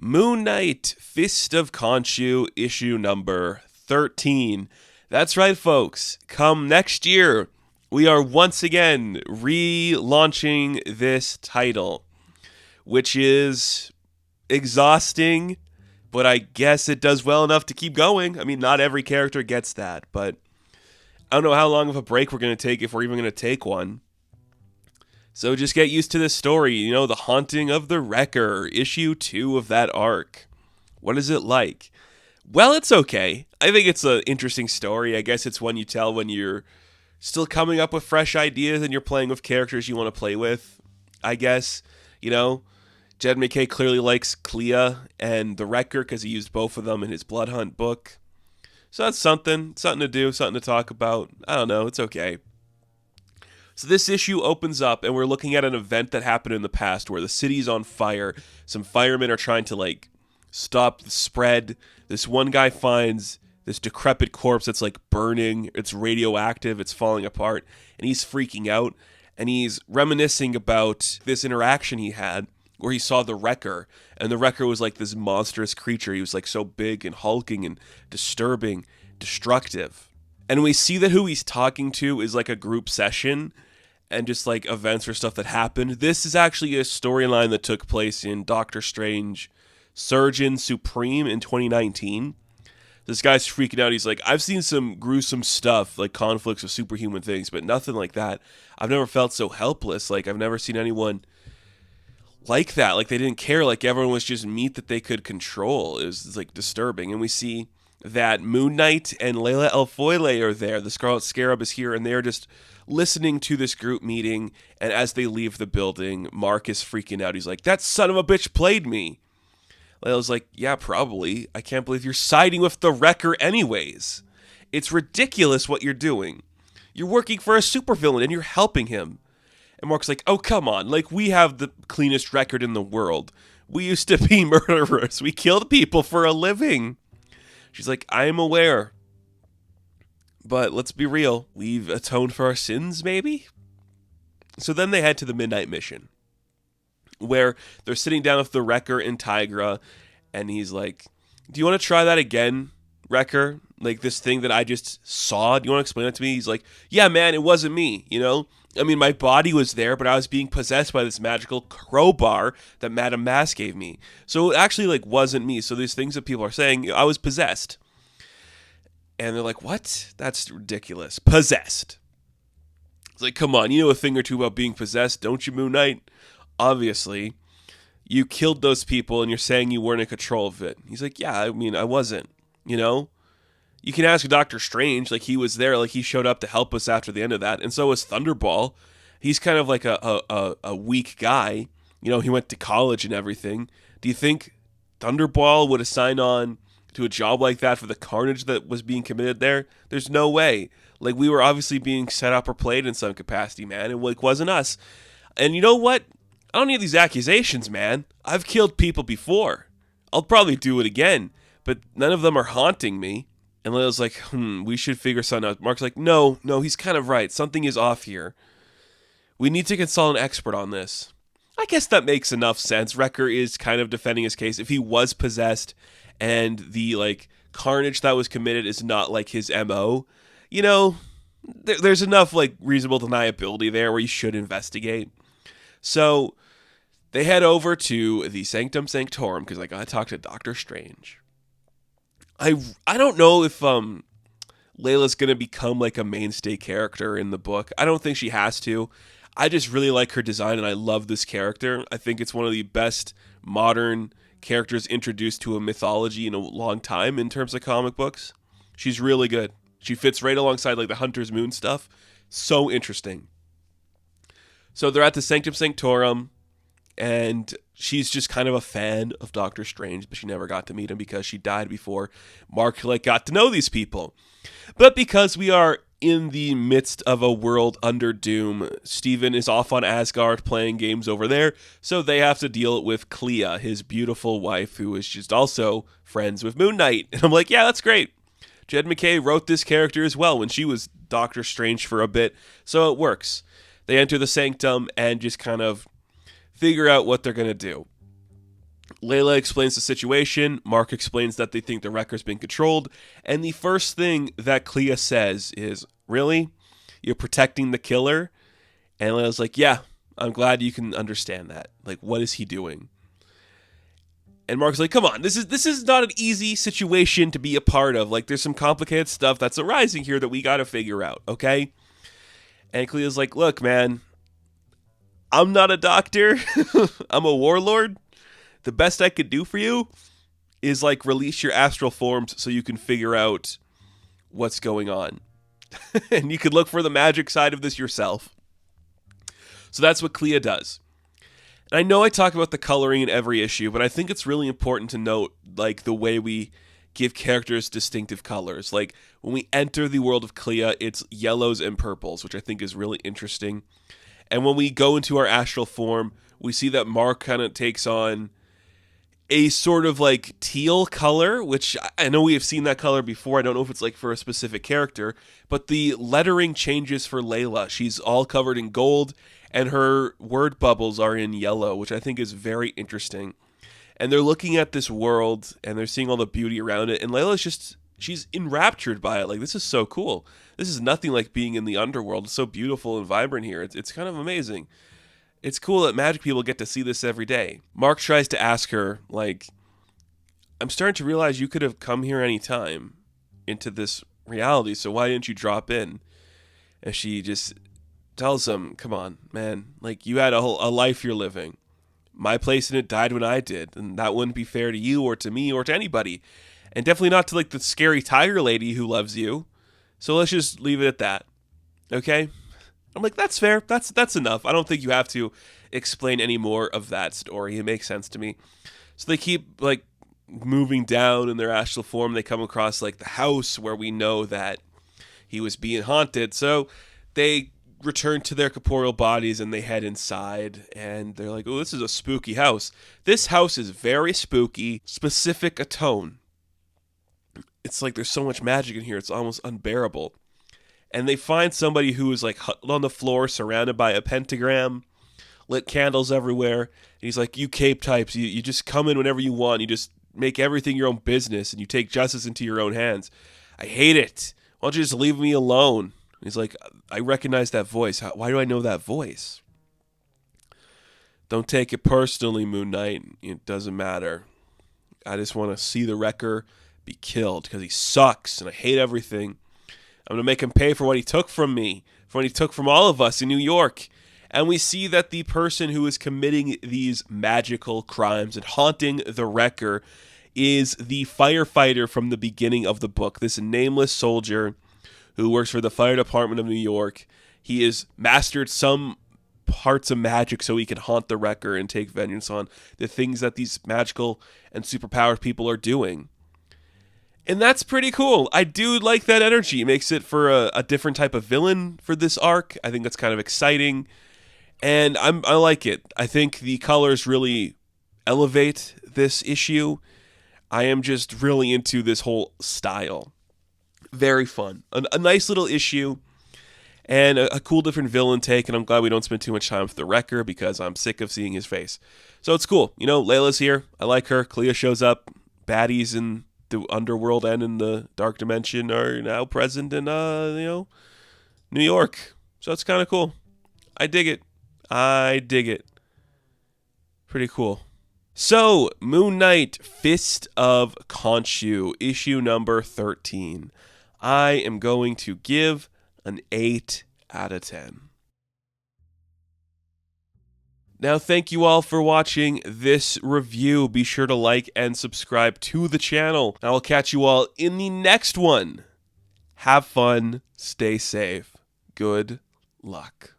Moon Knight, Fist of Khonshu, issue number 13. That's right, folks. Come next year, we are once again relaunching this title, which is exhausting, but I guess it does well enough to keep going. I mean, not every character gets that, but I don't know how long of a break we're going to take, if we're even going to take one. So just get used to this story, The Haunting of the Wrecker, issue 2 of that arc. What is it like? Well, it's okay. I think it's an interesting story. I guess it's one you tell when you're still coming up with fresh ideas and you're playing with characters you want to play with, I guess. Jed MacKay clearly likes Clea and the Wrecker because he used both of them in his Blood Hunt book. So that's something to do, something to talk about. I don't know, it's okay. So this issue opens up, and we're looking at an event that happened in the past where the city's on fire. Some firemen are trying to, stop the spread. This one guy finds this decrepit corpse that's, burning. It's radioactive. It's falling apart. And he's freaking out. And he's reminiscing about this interaction he had where he saw the Wrecker. And the Wrecker was, this monstrous creature. He was, so big and hulking and disturbing, destructive. And we see that who he's talking to is, a group session and just events or stuff that happened. This is actually a storyline that took place in Doctor Strange Surgeon Supreme in 2019. This guy's freaking out. He's like, I've seen some gruesome stuff, conflicts with superhuman things, but nothing like that. I've never felt so helpless. I've never seen anyone like that. They didn't care. Everyone was just meat that they could control. It was disturbing. And we see that Moon Knight and Layla El Foyle are there. The Scarlet Scarab is here, and they're just listening to this group meeting. And as they leave the building, Mark is freaking out. He's like, that son of a bitch played me. Layla's like, yeah, probably. I can't believe you're siding with the Wrecker anyways. It's ridiculous what you're doing. You're working for a supervillain, and you're helping him. And Mark's like, oh, come on. We have the cleanest record in the world. We used to be murderers. We killed people for a living. She's like, I am aware. But let's be real. We've atoned for our sins, maybe? So then they head to the Midnight Mission, where they're sitting down with the Wrecker and Tigra, and he's like, do you want to try that again, Wrecker? This thing that I just saw, do you want to explain it to me? He's like, yeah, man, it wasn't me, I mean, my body was there, but I was being possessed by this magical crowbar that Madame Mask gave me. So it actually, wasn't me. So these things that people are saying, I was possessed. And they're like, what? That's ridiculous. Possessed. It's like, come on, you know a thing or two about being possessed, don't you, Moon Knight? Obviously. You killed those people, and you're saying you weren't in control of it. He's like, yeah, I mean, I wasn't, You can ask Doctor Strange, he was there, he showed up to help us after the end of that, and so was Thunderball. He's kind of a weak guy. He went to college and everything. Do you think Thunderball would have signed on to a job like that for the carnage that was being committed there? There's no way. We were obviously being set up or played in some capacity, man. It wasn't us. And you know what? I don't need these accusations, man. I've killed people before. I'll probably do it again, but none of them are haunting me. And Layla's like, we should figure something out. Mark's like, no, he's kind of right. Something is off here. We need to consult an expert on this. I guess that makes enough sense. Wrecker is kind of defending his case. If he was possessed and the, carnage that was committed is not, his MO, there's enough, reasonable deniability there where you should investigate. So they head over to the Sanctum Sanctorum because I gotta talk to Doctor Strange. I don't know if Layla's going to become a mainstay character in the book. I don't think she has to. I just really like her design, and I love this character. I think it's one of the best modern characters introduced to a mythology in a long time in terms of comic books. She's really good. She fits right alongside the Hunter's Moon stuff. So interesting. So they're at the Sanctum Sanctorum, and she's just kind of a fan of Doctor Strange, but she never got to meet him because she died before Mark got to know these people. But because we are in the midst of a world under doom, Steven is off on Asgard playing games over there, so they have to deal with Clea, his beautiful wife, who is just also friends with Moon Knight. And I'm like, yeah, that's great. Jed MacKay wrote this character as well when she was Doctor Strange for a bit, so it works. They enter the Sanctum and just kind of figure out what they're going to do. Layla explains the situation. Mark explains that they think the Wrecker's been controlled. And the first thing that Clea says is, "Really? You're protecting the killer?" And Layla's like, "Yeah, I'm glad you can understand that. Like, what is he doing?" And Mark's like, "Come on, this is not an easy situation to be a part of. Like, there's some complicated stuff that's arising here that we got to figure out, okay?" And Clea's like, "Look, man, I'm not a doctor. I'm a warlord. The best I could do for you is like release your astral forms so you can figure out what's going on. And you could look for the magic side of this yourself." So that's what Clea does. And I know I talk about the coloring in every issue, but I think it's really important to note like the way we give characters distinctive colors. Like when we enter the world of Clea, it's yellows and purples, which I think is really interesting. And when we go into our astral form, we see that Mark kind of takes on a sort of like teal color, which I know we have seen that color before. I don't know if it's like for a specific character, but the lettering changes for Layla. She's all covered in gold, and her word bubbles are in yellow, which I think is very interesting. And they're looking at this world, and they're seeing all the beauty around it, and Layla's just, she's enraptured by it. Like, this is so cool. This is nothing like being in the underworld. It's so beautiful and vibrant here. It's kind of amazing. It's cool that magic people get to see this every day. Mark tries to ask her, like, "I'm starting to realize you could have come here any time into this reality, so why didn't you drop in?" And she just tells him, "Come on, man. Like, you had a life you're living. My place in it died when I did, and that wouldn't be fair to you or to me or to anybody. And definitely not to, like, the scary tiger lady who loves you. So let's just leave it at that. Okay?" I'm like, that's fair. That's enough. I don't think you have to explain any more of that story. It makes sense to me. So they keep like moving down in their astral form. They come across like the house where we know that he was being haunted. So they return to their corporeal bodies and they head inside. And they're like, "Oh, this is a spooky house. This house is very spooky, specific a tone. It's like there's so much magic in here. It's almost unbearable." And they find somebody who is like huddled on the floor, surrounded by a pentagram, lit candles everywhere. And he's like, "You cape types, you just come in whenever you want. You just make everything your own business, and you take justice into your own hands. I hate it. Why don't you just leave me alone?" And he's like, "I recognize that voice. Why do I know that voice?" "Don't take it personally, Moon Knight. It doesn't matter. I just want to see the Wrecker be killed because he sucks, and I hate everything. I'm going to make him pay for what he took from me, for what he took from all of us in New York." And we see that the person who is committing these magical crimes and haunting the Wrecker is the firefighter from the beginning of the book, this nameless soldier who works for the fire department of New York. He has mastered some parts of magic so he can haunt the Wrecker and take vengeance on the things that these magical and superpowered people are doing. And that's pretty cool. I do like that energy. It makes it for a different type of villain for this arc. I think that's kind of exciting. And I like it. I think the colors really elevate this issue. I am just really into this whole style. Very fun. A nice little issue. And a cool different villain take. And I'm glad we don't spend too much time with the Wrecker because I'm sick of seeing his face. So it's cool. You know, Layla's here. I like her. Clea shows up. Baddies in the underworld and in the dark dimension are now present in New York. So it's kind of cool. I dig it. Pretty cool. So, Moon Knight, Fist of Khonshu, issue number 13. I am going to give an 8 out of 10. Now, thank you all for watching this review. Be sure to like and subscribe to the channel. I will catch you all in the next one. Have fun. Stay safe. Good luck.